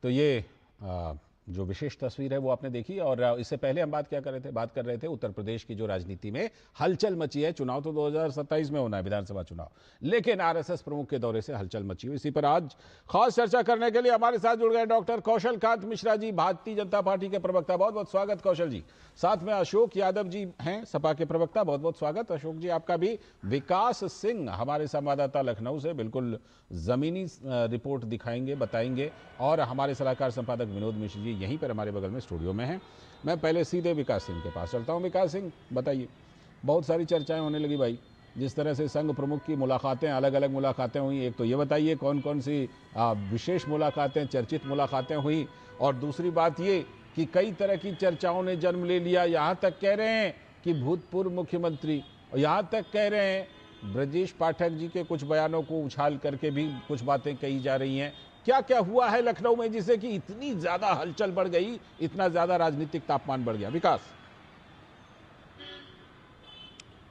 तो ये जो विशेष तस्वीर है वो आपने देखी। और इससे पहले हम बात कर रहे थे उत्तर प्रदेश की जो राजनीति में हलचल मची है। चुनाव तो 2027 में होना है, विधानसभा चुनाव, लेकिन आरएसएस प्रमुख के दौरे से हलचल मची हुई। इसी पर आज खास चर्चा करने के लिए हमारे साथ जुड़ गए डॉक्टर कौशल कांत मिश्रा जी, भारतीय जनता पार्टी के प्रवक्ता। बहुत बहुत स्वागत कौशल जी। साथ में अशोक यादव जी हैं, सपा के प्रवक्ता। बहुत बहुत स्वागत अशोक जी आपका भी। विकास सिंह हमारे संवाददाता लखनऊ से बिल्कुल जमीनी रिपोर्ट दिखाएंगे, बताएंगे। और हमारे सलाहकार संपादक विनोद मिश्र जी यहीं पर हमारे बगल में स्टूडियो में हैं। मैं पहले सीधे विकास सिंह के पास चलता हूं। विकास सिंह बताइए, बहुत सारी चर्चाएं होने लगी भाई, जिस तरह से संघ प्रमुख की मुलाकातें, अलग अलग मुलाकातें हुई। एक तो ये बताइए कौन कौन सी विशेष मुलाकातें, चर्चित मुलाकातें हुई। और दूसरी बात ये कि कई तरह की चर्चाओं ने जन्म ले लिया। यहाँ तक कह रहे हैं कि भूतपूर्व मुख्यमंत्री, और यहाँ तक कह रहे हैं ब्रजेश पाठक जी के कुछ बयानों को उछाल करके भी कुछ बातें कही जा रही हैं। क्या क्या हुआ है लखनऊ में जिससे कि इतनी ज्यादा हलचल बढ़ गई, इतना ज्यादा राजनीतिक तापमान बढ़ गया? विकास।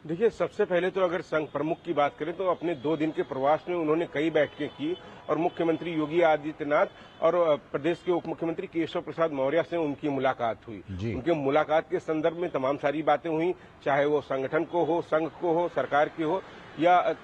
देखिए, सबसे पहले तो अगर संघ प्रमुख की बात करें तो अपने 2 दिन के प्रवास में उन्होंने कई बैठकें की और मुख्यमंत्री योगी आदित्यनाथ और प्रदेश के उप मुख्यमंत्री केशव प्रसाद मौर्य से उनकी मुलाकात हुई। उनके मुलाकात के संदर्भ में तमाम सारी बातें हुई, चाहे वो संगठन को हो, संघ को हो, सरकार की हो, या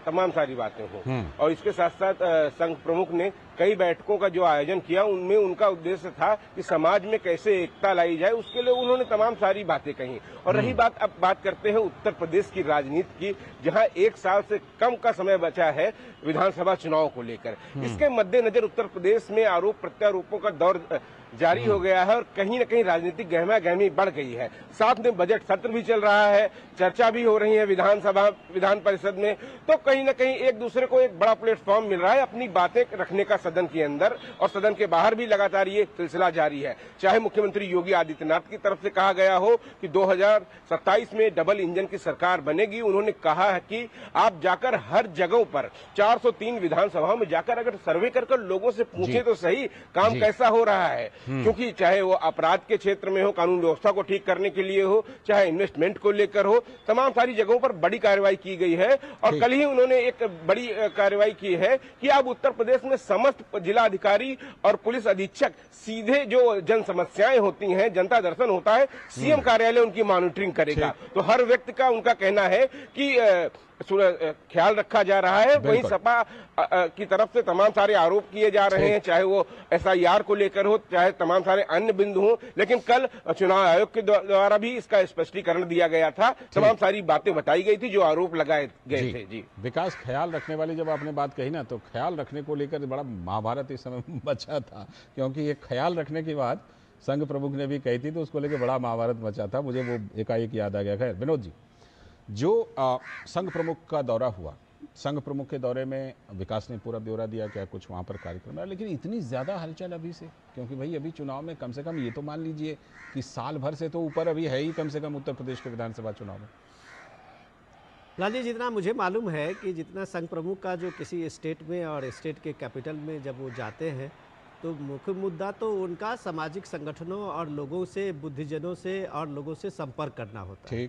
तमाम सारी बातें हों। और इसके साथ साथ संघ प्रमुख ने कई बैठकों का जो आयोजन किया, उनमें उनका उद्देश्य था कि समाज में कैसे एकता लाई जाए, उसके लिए उन्होंने तमाम सारी बातें कही। और रही बात, अब बात करते हैं उत्तर प्रदेश की राजनीति की, जहां 1 साल से कम का समय बचा है विधानसभा चुनाव को लेकर। इसके मद्देनजर उत्तर प्रदेश में आरोप प्रत्यारोपों का दौर जारी हो गया है और कहीं न कहीं राजनीतिक गहमा गहमी बढ़ गई है। साथ में बजट सत्र भी चल रहा है, चर्चा भी हो रही है विधान परिषद में। तो कहीं न कहीं एक दूसरे को एक बड़ा प्लेटफॉर्म मिल रहा है अपनी बातें रखने का सदन के अंदर, और सदन के बाहर भी लगातार ये सिलसिला जारी है। चाहे मुख्यमंत्री योगी आदित्यनाथ की तरफ से कहा गया हो कि 2027 में डबल इंजन की सरकार बनेगी, उन्होंने कहा है कि आप जाकर हर जगहों पर 403 विधानसभाओं में जाकर अगर सर्वे कर लोगों से पूछे तो सही काम कैसा हो रहा है। क्योंकि चाहे वो अपराध के क्षेत्र में हो, कानून व्यवस्था को ठीक करने के लिए हो, चाहे इन्वेस्टमेंट को लेकर हो, तमाम सारी जगहों पर बड़ी कार्रवाई की गई है। और कल ही उन्होंने एक बड़ी कार्रवाई की है कि अब उत्तर प्रदेश में समस्त जिला अधिकारी और पुलिस अधीक्षक सीधे जो जन समस्याएं होती हैं, जनता दर्शन होता है, सीएम कार्यालय उनकी मॉनिटरिंग करेगा। तो हर व्यक्ति का उनका कहना है कि ख्याल रखा जा रहा है। वहीं सपा की तरफ से तमाम सारे आरोप किए जा रहे हैं, चाहे वो एसआईआर को लेकर हो, चाहे तमाम सारे अन्य बिंदु हो। लेकिन कल चुनाव आयोग के द्वारा भी इसका स्पष्टीकरण दिया गया था, तमाम सारी बातें बताई गई थी जो आरोप लगाए गए थे। जी विकास, ख्याल रखने वाली जब आपने बात कही ना, तो ख्याल रखने को लेकर बड़ा महाभारत इस समय बचा था, क्योंकि ये ख्याल रखने की बात संघ प्रमुख ने भी कही थी, तो उसको लेकर बड़ा महाभारत बचा था। मुझे वो एकाएक याद आ गया। खैर विनोद जी, जो संघ प्रमुख का दौरा हुआ, संघ प्रमुख के दौरे में विकास ने पूरा ब्यौरा दिया, क्या कुछ वहाँ पर कार्यक्रम है, लेकिन इतनी ज़्यादा हलचल अभी से, क्योंकि भाई अभी चुनाव में कम से कम ये तो मान लीजिए कि साल भर से तो ऊपर अभी है ही कम से कम उत्तर प्रदेश के विधानसभा चुनाव में। लाल जी, जितना मुझे मालूम है कि जितना संघ प्रमुख का जो किसी स्टेट में और स्टेट के कैपिटल में जब वो जाते हैं, तो मुख्य मुद्दा तो उनका सामाजिक संगठनों और लोगों से, बुद्धिजनों से और लोगों से संपर्क करना होता है,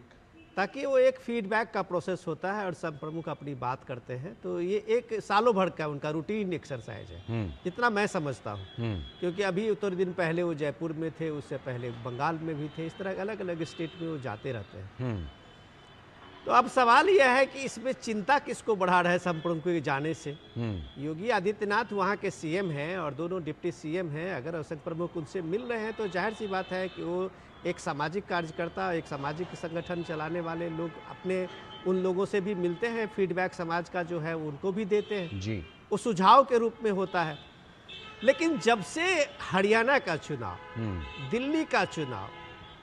ताकि वो एक फीडबैक का प्रोसेस होता है और सब प्रमुख अपनी बात करते हैं। तो ये एक सालों भर का उनका रूटीन एक्सरसाइज है, जितना मैं समझता हूँ। क्योंकि अभी थोड़े दिन पहले वो जयपुर में थे, उससे पहले बंगाल में भी थे, इस तरह अलग अलग स्टेट में वो जाते रहते हैं। तो अब सवाल यह है कि इसमें चिंता किसको बढ़ा रहा है संघ प्रमुख के जाने से? योगी आदित्यनाथ वहाँ के सीएम हैं और दोनों डिप्टी सीएम हैं। अगर संघ प्रमुख उनसे मिल रहे हैं तो जाहिर सी बात है कि वो एक सामाजिक कार्यकर्ता, एक सामाजिक संगठन चलाने वाले लोग अपने उन लोगों से भी मिलते हैं, फीडबैक समाज का जो है उनको भी देते हैं जी। वो सुझाव के रूप में होता है। लेकिन जब से हरियाणा का चुनाव, दिल्ली का चुनाव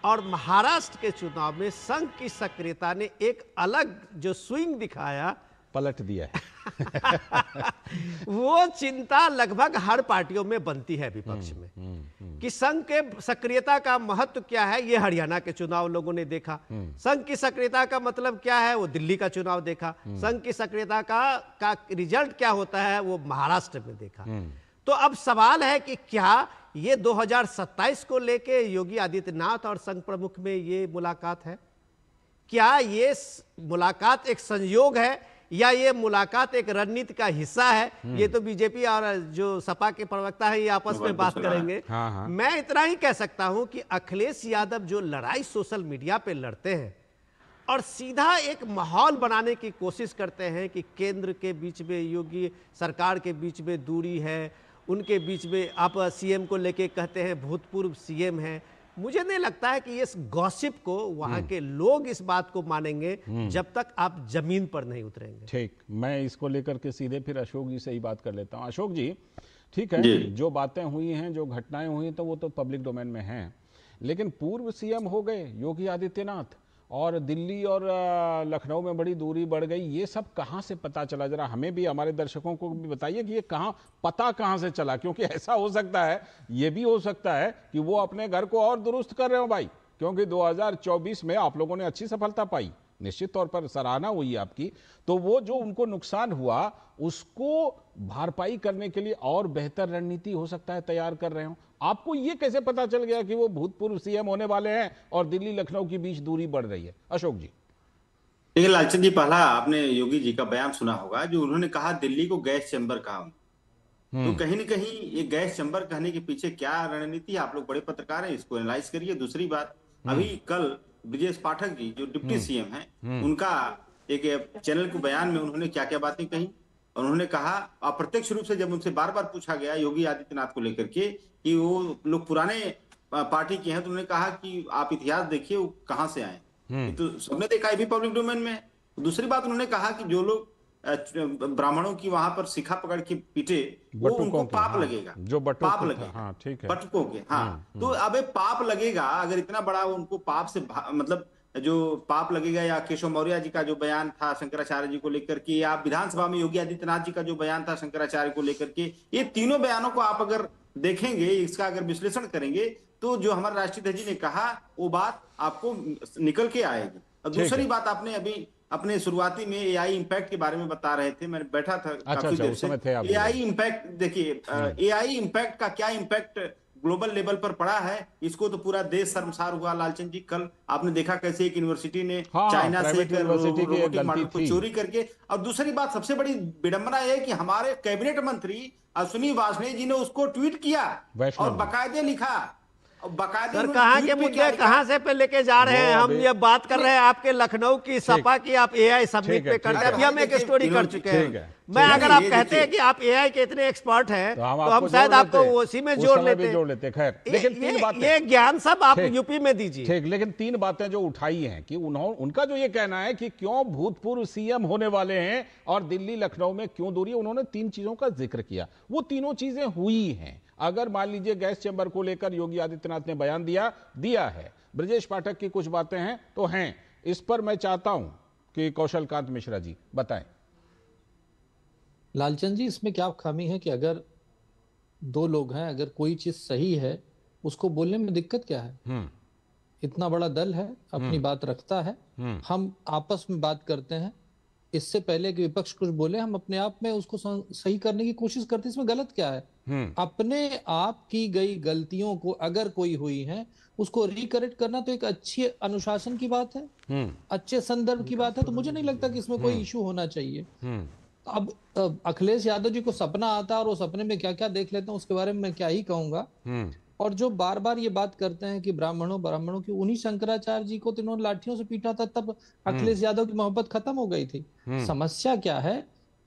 और महाराष्ट्र के चुनाव में संघ की सक्रियता ने एक अलग जो स्विंग दिखाया, पलट दिया है वो चिंता लगभग हर पार्टियों में बनती है विपक्ष में कि संघ के सक्रियता का महत्व क्या है। ये हरियाणा के चुनाव लोगों ने देखा। संघ की सक्रियता का मतलब क्या है, वो दिल्ली का चुनाव देखा। संघ की सक्रियता का रिजल्ट क्या होता है, वो महाराष्ट्र में देखा। तो अब सवाल है कि क्या ये 2027 को लेके योगी आदित्यनाथ और संघ प्रमुख में ये मुलाकात है? क्या ये मुलाकात एक संयोग है या ये मुलाकात एक रणनीति का हिस्सा है, ये तो बीजेपी और जो सपा के प्रवक्ता है ये आपस में बात करेंगे। मैं इतना ही कह सकता हूं कि अखिलेश यादव जो लड़ाई सोशल मीडिया पे लड़ते हैं और सीधा एक माहौल बनाने की कोशिश करते हैं कि केंद्र के बीच में, योगी सरकार के बीच में दूरी है, उनके बीच में आप सीएम को लेके कहते हैं भूतपूर्व सीएम हैं। मुझे नहीं लगता है कि इस गॉसिप को वहां के लोग इस बात को मानेंगे जब तक आप जमीन पर नहीं उतरेंगे। ठीक, मैं इसको लेकर के सीधे फिर अशोक जी से ही बात कर लेता हूं। अशोक जी, ठीक है, जो बातें हुई हैं, जो घटनाएं हुई तो वो तो पब्लिक डोमेन में हैं, लेकिन पूर्व सीएम हो गए योगी आदित्यनाथ और दिल्ली और लखनऊ में बड़ी दूरी बढ़ गई, ये सब कहाँ से पता चला? जरा हमें भी, हमारे दर्शकों को भी बताइए कि ये पता कहाँ से चला, क्योंकि ऐसा हो सकता है, ये भी हो सकता है कि वो अपने घर को और दुरुस्त कर रहे हो भाई, क्योंकि 2024 में आप लोगों ने अच्छी सफलता पाई, निश्चित तौर पर सराहना हुई आपकी, तो वो जो उनको नुकसान हुआ उसको भरपाई करने के लिए और बेहतर रणनीति हो सकता है तैयार कर रहे हो। आपको ये कैसे पता चल गया कि वो भूतपूर्व सीएम होने वाले हैं और दिल्ली लखनऊ के बीच दूरी बढ़ रही है? अशोक जी। देखिए लालचंद जी, पहला आपने योगी जी का बयान सुना होगा जो उन्होंने कहा दिल्ली को गैस चैम्बर कहा। तो कहीं ना कहीं ये गैस चैम्बर कहने के पीछे क्या रणनीति, आप लोग बड़े पत्रकार हैं, इसको एनालाइज करिए। दूसरी बात, अभी कल ब्रजेश पाठक जी जो डिप्टी सीएम हैं, उनका एक चैनल को बयान में उन्होंने क्या क्या बातें कही। उन्होंने कहा, अप्रत्यक्ष रूप से जब उनसे बार बार पूछा गया योगी आदित्यनाथ को लेकर के कि वो लोग पुराने पार्टी के हैं, तो उन्होंने कहा कि आप इतिहास देखिए वो कहां से आए। तो सबने देखा, ये भी पब्लिक डोमेन में है। दूसरी बात, उन्होंने कहा कि जो लोग ब्राह्मणों की वहां पर शिखा पकड़ के पीटे वो उनको पाप लगेगा, जो पाप लगेगा, हाँ, ठीक है, बटुकों के। हाँ, तो अब पाप लगेगा, अगर इतना बड़ा उनको पाप से मतलब जो पाप लगेगा, या केशव मौर्य जी का जो बयान था शंकराचार्य जी को लेकर के, या विधानसभा में योगी आदित्यनाथ जी का जो बयान था शंकराचार्य को लेकर के, ये तीनों बयानों को आप अगर देखेंगे, इसका अगर विश्लेषण करेंगे, तो जो हमारे राष्ट्रीय जी ने कहा वो बात आपको निकल के आएगी। और दूसरी बात, आपने अभी अपने शुरुआती में एआई इम्पैक्ट के बारे में बता रहे थे, मैं बैठा था काफी देर से। एआई इम्पैक्ट देखिए, एआई इम्पैक्ट का क्या इम्पैक्ट ग्लोबल लेवल पर पड़ा है, इसको तो पूरा देश शर्मसार हुआ। लालचंद जी, कल आपने देखा कैसे एक यूनिवर्सिटी ने चाइना से रोबोटिक मॉडल को चोरी करके। और दूसरी बात, सबसे बड़ी विडंबना है कि हमारे कैबिनेट मंत्री अश्विनी वाजपेयी जी ने उसको ट्वीट किया और बाकायदे लिखा। सर, कहाँ के मुद्दे कहाँ से पे लेके जा रहे हैं? हम ये बात कर रहे हैं आपके लखनऊ की सपा की, आप एआई सबमिट पे करते हैं। अभी हम एक स्टोरी कर चुके हैं। मैं अगर आप कहते हैं कि आप एआई के इतने एक्सपर्ट हैं तो हम शायद आपको उसी में जोड़ लेते। खैर, लेकिन तीन बातें, ये ज्ञान सब आप यूपी में दीजिए। ठीक, लेकिन तीन बातें जो उठाई हैं कि उनका जो ये कहना है कि क्यों भूतपूर्व सीएम होने वाले हैं और दिल्ली लखनऊ में क्यों दूरी, उन्होंने तीन चीजों का जिक्र किया। वो तीनों चीजें हुई हैं। अगर मान लीजिए गैस चैम्बर को लेकर योगी आदित्यनाथ ने बयान दिया है, ब्रजेश पाठक की कुछ बातें हैं तो हैं, इस पर मैं चाहता हूं कि कौशल कांत मिश्रा जी बताएं। लालचंद जी, इसमें क्या खामी है कि अगर दो लोग हैं, अगर कोई चीज सही है उसको बोलने में दिक्कत क्या है? इतना बड़ा दल है, अपनी बात रखता है, हम आपस में बात करते हैं, इससे पहले कि विपक्ष कुछ बोले हम अपने आप में उसको सही करने की कोशिश करते हैं। इसमें गलत क्या है? अपने आप की गई गलतियों को अगर कोई हुई है उसको रिकरेक्ट करना तो एक अच्छी अनुशासन की बात है, अच्छे संदर्भ की बात है। तो मुझे नहीं लगता कि इसमें कोई इशू होना चाहिए। अब अखिलेश यादव जी को सपना आता है और वो सपने में क्या क्या देख लेते हैं उसके बारे में मैं क्या ही कहूंगा। और जो बार बार ये बात करते हैं कि ब्राह्मणों की, उन्हीं शंकराचार्य जी को तो इन्होंने लाठियों से पीटा था, तब अखिलेश यादव की मोहब्बत खत्म हो गई थी। समस्या क्या है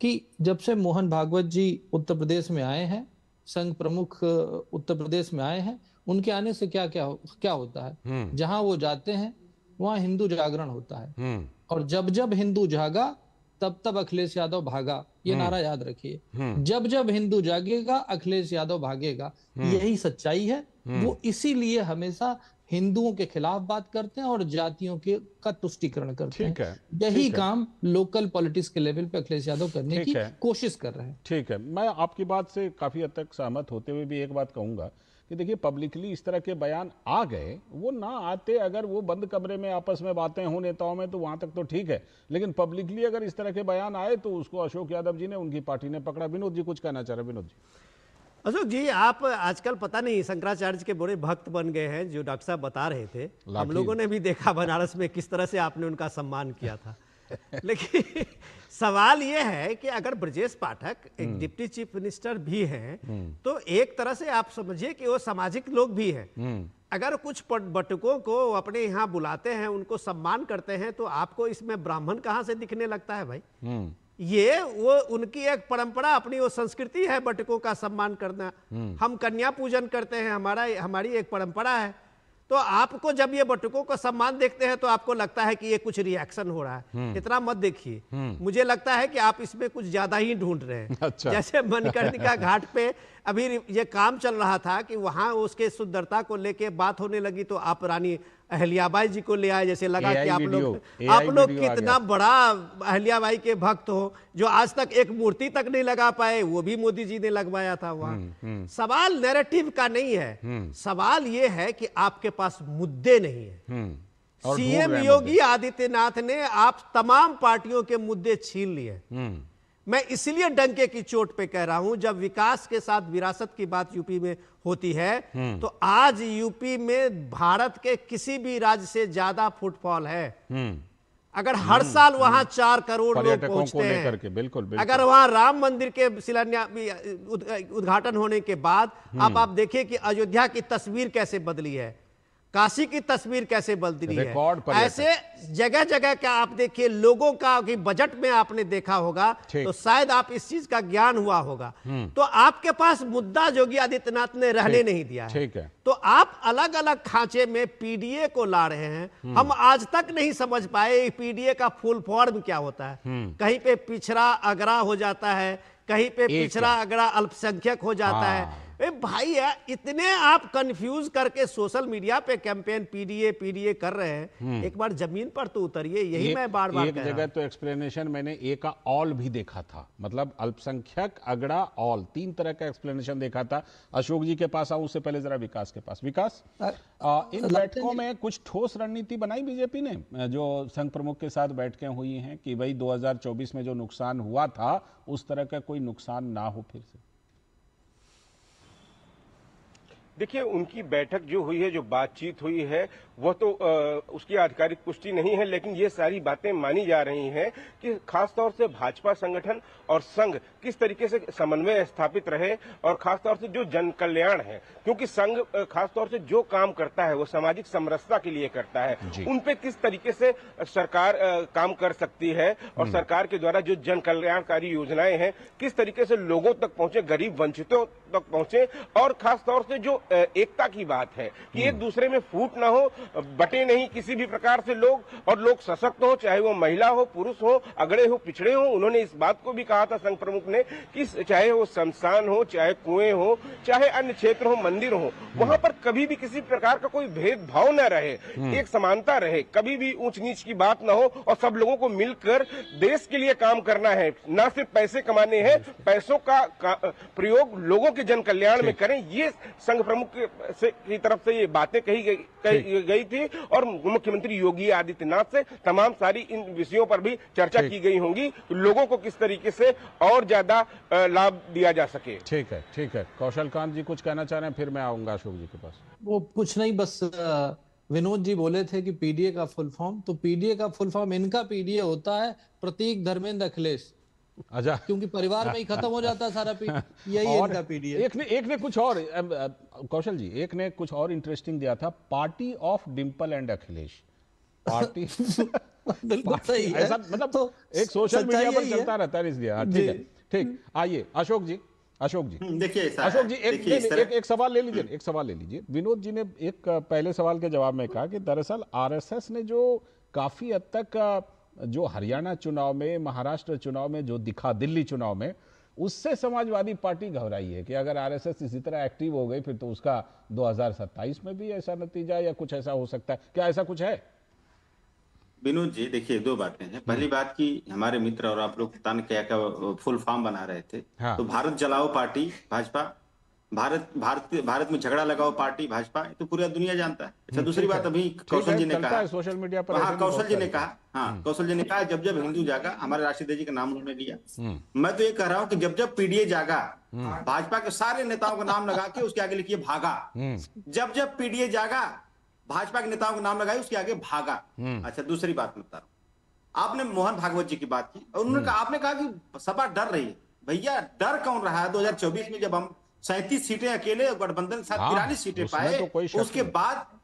कि जब से मोहन भागवत जी उत्तर प्रदेश में आए हैं, संघ प्रमुख उत्तर प्रदेश में आए हैं, उनके आने से क्या होता है? जहां वो जाते हैं वहां हिंदू जागरण होता है, और जब हिंदू जागा तब अखिलेश यादव भागा। ये नारा याद रखिए, जब हिंदू जागेगा अखिलेश यादव भागेगा। यही सच्चाई है। वो इसीलिए हमेशा हिंदुओं के खिलाफ बात करते हैं और जातियों का तुष्टीकरण करते हैं। यही काम लोकल पॉलिटिक्स के लेवल पे अखिलेश यादव करने की कोशिश कर रहे हैं। ठीक है, मैं आपकी बात से काफी हद तक सहमत होते हुए भी एक बात कहूंगा कि देखिए, पब्लिकली इस तरह के बयान आ गए, वो ना आते, अगर वो बंद कमरे में आपस में बातें हो नेताओं में तो वहां तक तो ठीक है, लेकिन पब्लिकली अगर इस तरह के बयान आए तो उसको अशोक यादव जी ने, उनकी पार्टी ने पकड़ा। विनोद जी कुछ कहना चाह रहे हैं? विनोद जी। अशोक जी, आप आजकल पता नहीं शंकराचार्य के बड़े भक्त बन गए हैं, जो डॉक्टर साहब बता रहे थे। हम लोगों ने भी देखा बनारस में किस तरह से आपने उनका सम्मान किया था। लेकिन सवाल ये है कि अगर ब्रजेश पाठक एक डिप्टी चीफ मिनिस्टर भी हैं, तो एक तरह से आप समझिए कि वो सामाजिक लोग भी हैं। अगर कुछ बटुकों को अपने यहाँ बुलाते हैं, उनको सम्मान करते हैं, तो आपको इसमें ब्राह्मण कहाँ से दिखने लगता है भाई? ये वो उनकी एक परंपरा, अपनी वो संस्कृति है बटुकों का सम्मान करना। हम कन्या पूजन करते हैं, हमारी एक परंपरा है। तो आपको जब ये बटुकों का सम्मान देखते हैं तो आपको लगता है कि ये कुछ रिएक्शन हो रहा है। इतना मत देखिए, मुझे लगता है कि आप इसमें कुछ ज्यादा ही ढूंढ रहे हैं। अच्छा। जैसे मणिकर्णिका घाट पे अभी ये काम चल रहा था कि वहां उसके सुंदरता को लेके बात होने लगी, तो आप रानी अहल्याबाई जी को ले आए, जैसे लगा कि आप लोग कितना बड़ा अहल्याबाई के भक्त हो, जो आज तक एक मूर्ति तक नहीं लगा पाए, वो भी मोदी जी ने लगवाया था वहां। सवाल नैरेटिव का नहीं है, सवाल ये है कि आपके पास मुद्दे नहीं है। सीएम योगी आदित्यनाथ ने आप तमाम पार्टियों के मुद्दे छीन लिए। मैं इसलिए डंके की चोट पे कह रहा हूं, जब विकास के साथ विरासत की बात यूपी में होती है, तो आज यूपी में भारत के किसी भी राज्य से ज्यादा फुटफॉल है। अगर हर साल वहां 4 करोड़ लोग पहुंचते हैं, बिल्कुल। अगर वहां राम मंदिर के शिलान्यास उद्घाटन होने के बाद आप देखिए कि अयोध्या की तस्वीर कैसे बदली है, काशी की तस्वीर कैसे बदली है, ऐसे जगह जगह का आप देखिए लोगों का कि बजट में आपने देखा होगा, तो शायद आप इस चीज का ज्ञान हुआ होगा। तो आपके पास मुद्दा योगी आदित्यनाथ ने रहने नहीं दिया है। तो आप अलग अलग खांचे में पीडीए को ला रहे हैं। हम आज तक नहीं समझ पाए पीडीए का फुल फॉर्म क्या होता है। कहीं पे पिछड़ा अगरा हो जाता है, कहीं पे पिछड़ा अगरा अल्पसंख्यक हो जाता है। भाई इतने आप कंफ्यूज करके सोशल मीडिया पे कैंपेन पीडीए कर रहे हैं, एक बार जमीन पर तो उतरिए। यही मैं बार बार एक जगह तो एक्सप्लेनेशन मैंने ए का ऑल भी देखा था, मतलब अल्पसंख्यक अगड़ा ऑल, 3 तरह का एक्सप्लेनेशन देखा था। अशोक जी के पास आऊं, उससे पहले जरा विकास के पास। विकास, इन बैठकों में कुछ ठोस रणनीति बनाई बीजेपी ने, जो संघ प्रमुख के साथ बैठकें हुई हैं, कि भाई 2024 में जो नुकसान हुआ था उस तरह का कोई नुकसान ना हो फिर से? देखिए, उनकी बैठक जो हुई है, जो बातचीत हुई है, वह तो उसकी आधिकारिक पुष्टि नहीं है, लेकिन ये सारी बातें मानी जा रही हैं कि खासतौर से भाजपा संगठन और संघ किस तरीके से समन्वय स्थापित रहे, और खासतौर से जो जन कल्याण है, क्योंकि संघ खासतौर से जो काम करता है वो सामाजिक समरसता के लिए करता है, उन पे किस तरीके से सरकार काम कर सकती है, और सरकार के द्वारा जो जन कल्याणकारी योजनाएं हैं किस तरीके से लोगों तक पहुंचे, गरीब वंचितों तक पहुंचे, और खासतौर से जो एकता की बात है कि एक दूसरे में फूट ना हो, बटे नहीं किसी भी प्रकार से लोग, और लोग सशक्त हो, चाहे वो महिला हो, पुरुष हो, अगड़े हो, पिछड़े हो। उन्होंने इस बात को भी कहा था संघ प्रमुख ने कि चाहे वो शमशान हो, चाहे कुएं हो, चाहे अन्य क्षेत्र हो, मंदिर हो, वहां पर कभी भी किसी प्रकार का कोई भेदभाव न रहे, एक समानता रहे, कभी भी ऊंच नीच की बात न हो, और सब लोगों को मिलकर देश के लिए काम करना है, ना सिर्फ पैसे कमाने हैं, पैसों का प्रयोग लोगों के जन कल्याण में करें। ये संघ प्रमुख की तरफ से ये बातें कही गई थी, और मुख्यमंत्री योगी आदित्यनाथ से तमाम सारी इन विषयों पर भी चर्चा की गई होंगी, लोगों को किस तरीके से और ज्यादा लाभ दिया जा सके। ठीक है। कौशल कांत जी कुछ कहना चाह रहे हैं, फिर मैं आऊंगा अशोक जी के पास। वो कुछ नहीं, बस विनोद जी बोले थे कि पीडीए का फुल फॉर्म, तो पीडीए का फुल फॉर्म इनका पीडीए होता है प्रतीक धर्मेंद्र अखिलेश। अच्छा, क्योंकि परिवार में ही खत्म हो जाता है सारा यही इनका पीडीए। एक ने कुछ और, कौशल जी, एक ने कुछ और इंटरेस्टिंग दिया था, party of Dimple and Akhilesh. Party बिल्कुल सही है, ऐसा मतलब तो एक सोशल मीडिया पर चलता रहता है, इसलिए ठीक। आइए अशोक जी, देखिए अशोक जी एक सवाल ले लीजिए। विनोद जी ने एक पहले सवाल के जवाब में कहा कि दरअसल आरएसएस ने जो काफी हद तक जो हरियाणा चुनाव में, महाराष्ट्र चुनाव में जो दिखा, दिल्ली चुनाव में, उससे समाजवादी पार्टी घबराई है कि अगर आरएसएस इसी तरह एक्टिव हो गई फिर तो उसका 2027 में भी ऐसा नतीजा या कुछ ऐसा हो सकता है। क्या ऐसा कुछ है? विनोद जी, देखिए 2 बातें हैं। पहली बात कि हमारे मित्र और आप लोग क्या फुल फॉर्म बना रहे थे। हाँ। तो भारत जलाओ पार्टी भाजपा, भारत में झगड़ा लगाओ पार्टी भाजपा, तो पूरी दुनिया जानता है। अच्छा, दूसरी बात, अभी कौशल जी ने कहा सोशल मीडिया पर, कौशल जी ने कहा जब हिंदू जागा, हमारे राष्ट्रीय जी का नाम उन्होंने लिया। मैं तो ये कह रहा हूँ कि जब पीडीए जागा, भाजपा के सारे नेताओं का नाम लगा के उसके आगे लिखिए भागा। जब पीडीए जागा, भाजपा के नेताओं का नाम लगाए उसके आगे भागा। अच्छा, दूसरी बात मैं बता रहा हूँ, आपने मोहन भागवत जी की बात की और उन्होंने कहा, आपने कहा कि सपा डर रही है। भैया डर कौन रहा है? 2024 में जब हम 37 सीटें अकेले गठबंधन के साथ 43 सीटें पाए, तो कोई शक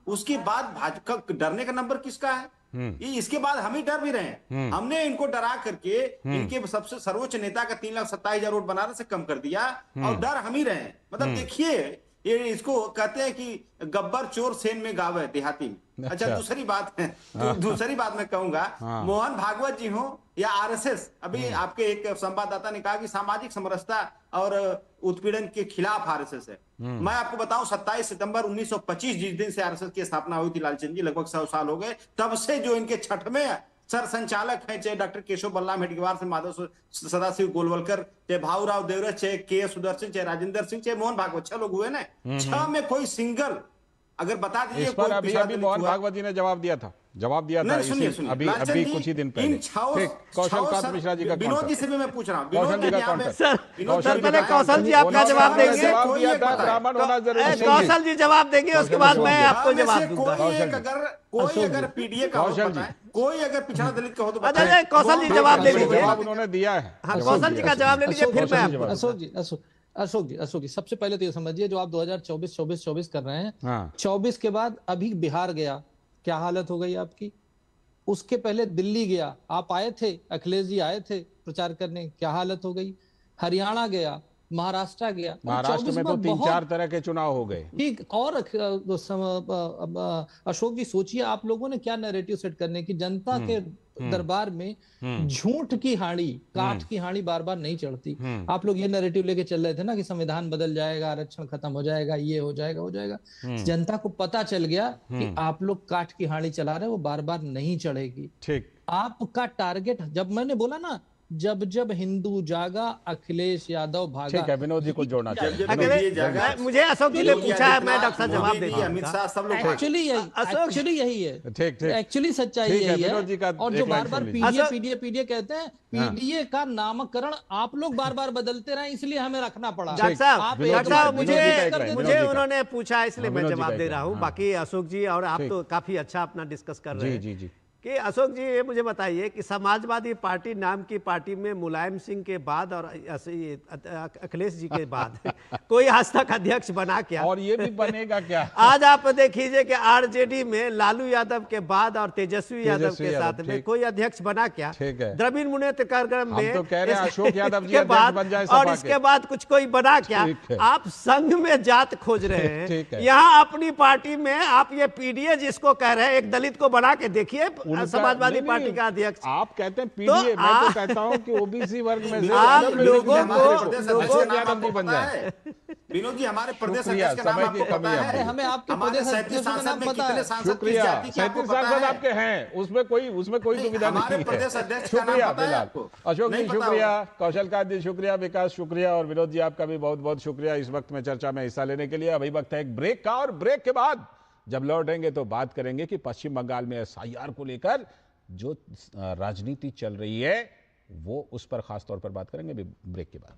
उसके बाद भाजपा डरने का नंबर किसका है? ये इसके बाद हम ही डर भी रहे हैं। हमने इनको डरा करके इनके सबसे सर्वोच्च नेता का 3,27,000 वोट बनारस से कम कर दिया और डर हम ही रहे हैं। मतलब देखिए, ये इसको कहते हैं कि गब्बर चोर सेन में गावे देहाती में। अच्छा, दूसरी बात है, दूसरी बात मैं कहूंगा, मोहन भागवत जी हो या आरएसएस, अभी आपके एक संवाददाता ने कहा कि सामाजिक समरसता और उत्पीड़न के खिलाफ आरएसएस है। मैं आपको बताऊं, 27 सितंबर 1925 जिस दिन से आरएसएस की स्थापना हुई थी लालचंद जी, लगभग 100 साल हो गए, तब से जो इनके छठवें सर संचालक हैं, चाहे डॉक्टर केशव बल्लाम हेडगेवार से माधव सदाशिव गोलवलकर, चाहे भाऊराव देवरस, चाहे के सुदर्शन, चाहे राजेंद्र सिंह, चाहे मोहन भागवत, 6 लोग हुए ना। 6 में कोई सिंगल अगर बता दीजिए। इस पर अभी मोहन भागवत जी ने जवाब दिया था सुनिए, अभी कुछ ही दिन पहले। कौशल कांत मिश्रा जी का विनोद जी से भी मैं पूछ रहा हूँ, कौशल जी का कौशल जी आपका जवाब देंगे, ब्राह्मण होना जरूरी। कौशल जी जवाब देंगे, उसके बाद मैं आपको जवाब दूंगा। कोई अगर पीडीए का हो, कोई अगर पिछड़ा दलित का हो तो अच्छा, कौशल जी जवाब ले लीजिए। जवाब उन्होंने दिया है। हाँ, कौशल जी का जवाब ले लीजिए, फिर मैं आपको। अशोक जी सबसे पहले तो ये समझिए, जो आप 2024 कर रहे हैं, 24 के बाद अभी बिहार गया, क्या हालत हो गई आपकी? उसके पहले दिल्ली गया, आप आए थे, अखिलेश जी आए थे प्रचार करने, क्या हालत हो गई? हरियाणा गया, महाराष्ट्र गया, महाराष्ट्र में तो 3-4 तरह के चुनाव हो गए। ठीक। और अशोक जी सोचिए, आप लोगों ने क्या नैरेटिव सेट करने की, जनता के दरबार में झूठ की हाड़ी, काठ की हाड़ी बार बार नहीं चढ़ती। आप लोग ये नैरेटिव लेके चल रहे थे ना कि संविधान बदल जाएगा, आरक्षण खत्म हो जाएगा, ये हो जाएगा, हो जाएगा। जनता को पता चल गया कि आप लोग काठ की हाड़ी चला रहे, वो बार बार नहीं चढ़ेगी। ठीक। आपका टारगेट, जब मैंने बोला ना, जब हिंदू जागा, अखिलेश यादव भागा। ठीक है, विनोद जी को जोड़ना चाहिए। मुझे अशोक जी ने पूछा है, मैं डॉक्टर साहब जवाब देंगे। अमित शाह सब लोग एक्चुअली यही है। ठीक। एक्चुअली सच्चाई यही है। और जो बार बार पीडीए कहते हैं, पीडीए का नामकरण आप लोग बार बार बदलते रहे, इसलिए हमें रखना पड़ा। डॉक्टर साहब मुझे उन्होंने पूछा, इसलिए मैं जवाब दे रहा हूँ। बाकी अशोक जी और आप तो काफी अच्छा अपना डिस्कस कर रहे हैं। जी। कि अशोक जी, ये मुझे बताइए कि समाजवादी पार्टी नाम की पार्टी में मुलायम सिंह के बाद और अखिलेश जी के बाद कोई आज तक अध्यक्ष बना क्या? और ये भी बनेगा क्या? आज आप देखिए कि आरजेडी में लालू यादव के बाद और तेजस्वी यादव के साथ में कोई अध्यक्ष बना क्या? द्रविड़ मुनेत्र कार्यक्रम में तो कह रहे हैं अशोक यादव जी बाद बन जाए, और इसके बाद कुछ कोई बना क्या? आप संघ में जात खोज रहे हैं। यहाँ अपनी पार्टी में आप ये पीडीए जिसको कह रहे हैं, एक दलित को बना के देखिए समाजवादी पार्टी का अध्यक्ष। आप कहते हैं पीडीए, मैं तो कहता हूं कि ओबीसी वर्ग में से आप लोगों को बन जाए। विनोद जी, हमारे प्रदेश अध्यक्ष का नाम आपको पता है? हमें आपके प्रदेश अध्यक्ष का नाम पता है। शुक्रिया, 37 सांसद आपके हैं, उसमें कोई दुविधा नहीं है। शुक्रिया फिलहाल अशोक जी, शुक्रिया कौशल कांत जी, शुक्रिया विकास, शुक्रिया और विनोद जी, आपका भी बहुत बहुत शुक्रिया इस वक्त में चर्चा में हिस्सा लेने के लिए। अभी वक्त है एक ब्रेक का, और ब्रेक के बाद जब लौटेंगे तो बात करेंगे कि पश्चिम बंगाल में एसआईआर को लेकर जो राजनीति चल रही है, वो उस पर खास तौर पर बात करेंगे ब्रेक के बाद।